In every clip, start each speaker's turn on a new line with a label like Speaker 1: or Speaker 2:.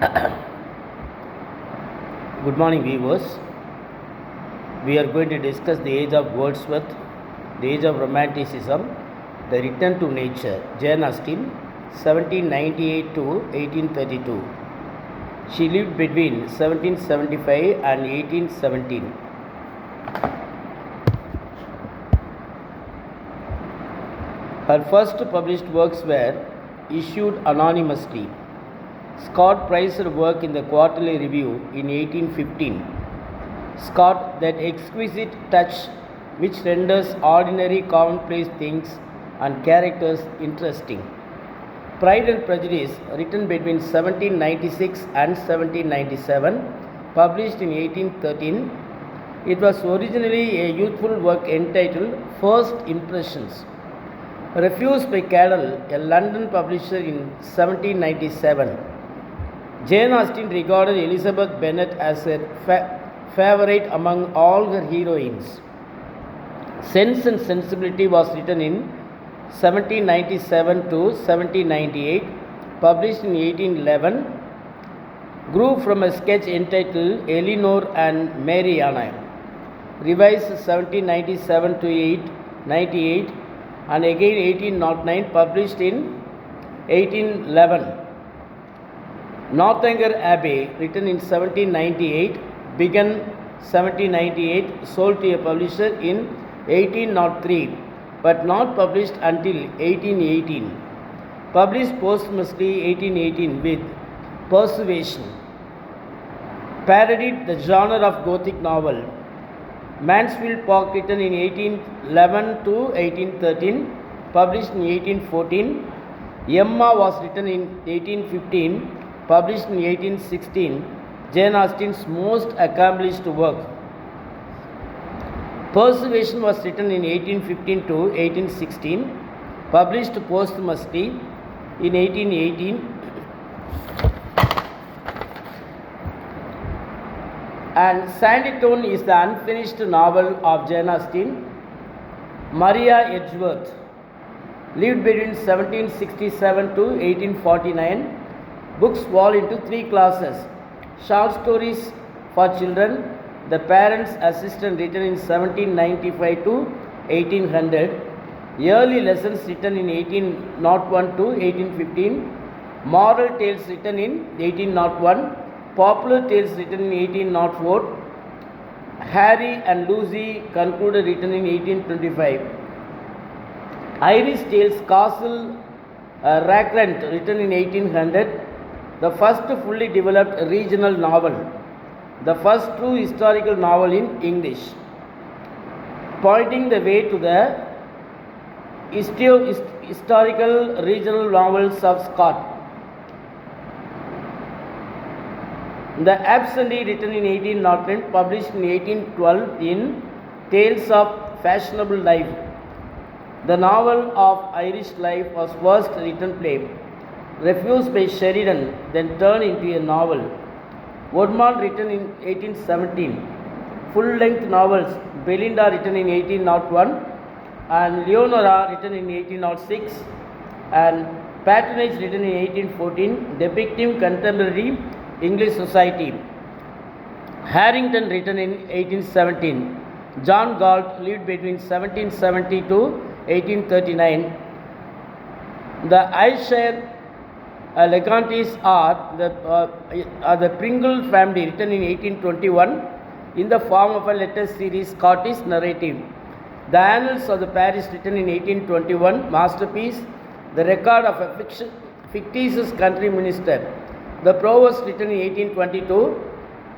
Speaker 1: Good morning, viewers. We are going to discuss the age of Wordsworth, the age of Romanticism, the return to nature. Jane Austen, 1798 to 1832. She lived between 1775 and 1817. Her first published works were issued anonymously. Scott praised her work in the Quarterly Review in 1815. Scott, that exquisite touch which renders ordinary commonplace things and characters interesting. Pride and Prejudice, written between 1796 and 1797, published in 1813. It was originally a youthful work entitled First Impressions. Refused by Cadell, a London publisher, in 1797. Jane Austen regarded Elizabeth Bennet as a favorite among all her heroines. Sense and Sensibility was written in 1797 to 1798, published in 1811, grew from a sketch entitled Eleanor and Mariana, revised 1797 to 1898, and again 1809, published in 1811. Northanger Abbey, written in 1798, begun 1798, sold to a publisher in 1803, but not published until 1818. Published posthumously 1818 with Persuasion. Parodied the genre of Gothic novel. Mansfield Park, written in 1811 to 1813, published in 1814. Emma was written in 1815, published in 1816, Jane Austen's most accomplished work. Persuasion was written in 1815 to 1816, published posthumously in 1818, and Sanditon is the unfinished novel of Jane Austen. Maria Edgeworth lived between 1767 to 1849. Books fall into three classes: short stories for children, The Parent's Assistant, written in 1795 to 1800, early lessons, written in 1801 to 1815, moral tales, written in 1801, popular tales, written in 1804, Harry and Lucy Concluded, written in 1825, Irish Tales, Castle Rackrent, written in 1800, the first fully developed regional novel, the first true historical novel in English, pointing the way to the historical regional novels of Scott. The Absentee, written in 1809, published in 1812 in Tales of Fashionable Life. The novel of Irish life was first written play, refused by Sheridan, then turned into a novel. Woodman, written in 1817. Full-length novels, Belinda, written in 1801, and Leonora, written in 1806, and Patronage, written in 1814, depicting contemporary English society. Harrington, written in 1817. John Galt lived between 1770 to 1839. The Ayrshire Lecontes are the Pringle family, written in 1821 in the form of a letter series Scottish narrative. The Annals of the Parish, written in 1821, masterpiece. The record of a fictitious country minister. The Provost, written in 1822.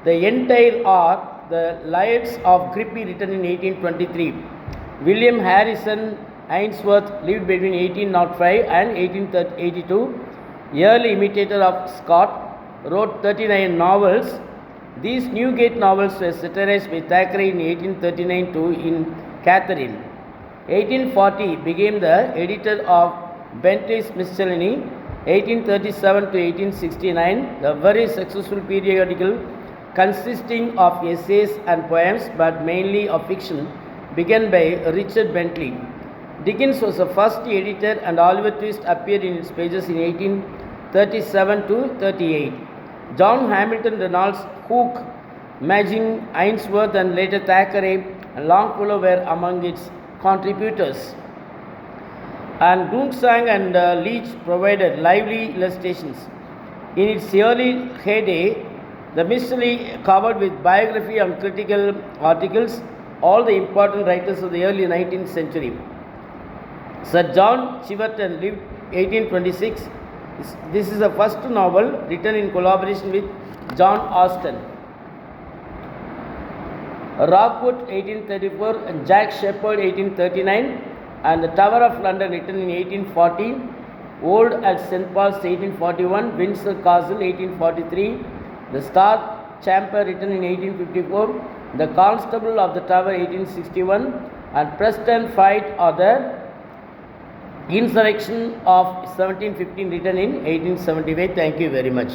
Speaker 1: The Entire are the Lights of Grippy, written in 1823. William Harrison Ainsworth lived between 1805 and 1882. Early imitator of Scott, wrote 39 novels. These Newgate novels were satirized by Thackeray in 1839 to in Catherine. 1840 became the editor of Bentley's Miscellany. 1837 to 1869, the very successful periodical consisting of essays and poems, but mainly of fiction, begun by Richard Bentley. Dickens was the first editor, and Oliver Twist appeared in its pages in 1837 to 38. John Hamilton Reynolds, Hooke, Maging, Ainsworth, and later Thackeray and Longfellow were among its contributors. And Doonsang and Leach provided lively illustrations. In its early heyday, the mystery covered with biography and critical articles all the important writers of the early 19th century. Sir John Cheverton lived 1826. This is the first novel written in collaboration with John Austen. Rockwood 1834 and Jack Sheppard 1839, and The Tower of London written in 1840, Old at St. Paul's 1841, Windsor Castle 1843, The Star Chamber written in 1854, The Constable of the Tower 1861, and Preston Fight or the Insurrection of 1715 written in 1875. Thank you very much.